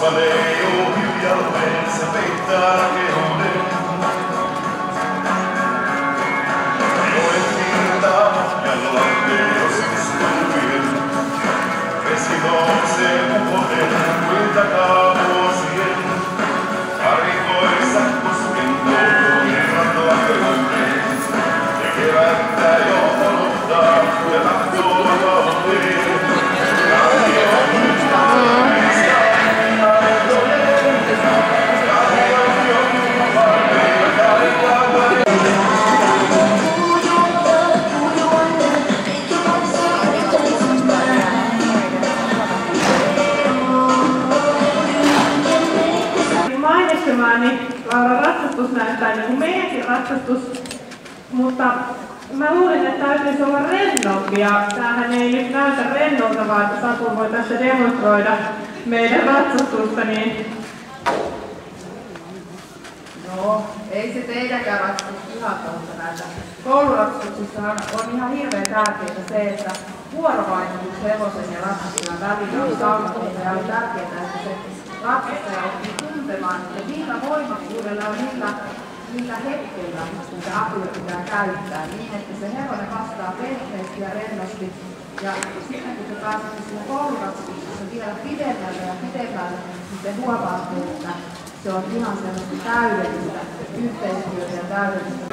leijuu hiljalleen, se peittää rakenneen. Joet virtaa ja lahtee joskus tulvien. Vesi nousee uponen kuin takaa vuosien. Karikoissa kusken touhuun ratoa köyteen. Ja kevättä jo odottaa ja tahtoo vapauteen. Laura ratsastus näyttää niin kuin meidänkin ratsastus, mutta mä luulin, että täytyisi olla rennompi ja tämähän ei nyt näytä rennolta, vaan että Saku voi tässä demonstroida meidän ratsastusta. Niin... No, ei se teidänkään ratsastus ihan tuolta näytä. Kouluratsastuksissa on ihan hirveän tärkeää se, että vuorovaikutus hevosen ja ratsastajan välillä on saumatonta ja on tärkeää, että se ratsastaja oppii tuntemaan, että millä voimakkuudella ja millä hetkellä sitä apuja pitää käyttää niin, että se hevonen vastaa pehmeästi ja rennosti. Ja sitten kun te pääsette siinä kouluratsastuksessa vielä pidemmälle, niin te huomaatte, että se on ihan sellaista täydellistä yhteistyötä ja täydellistä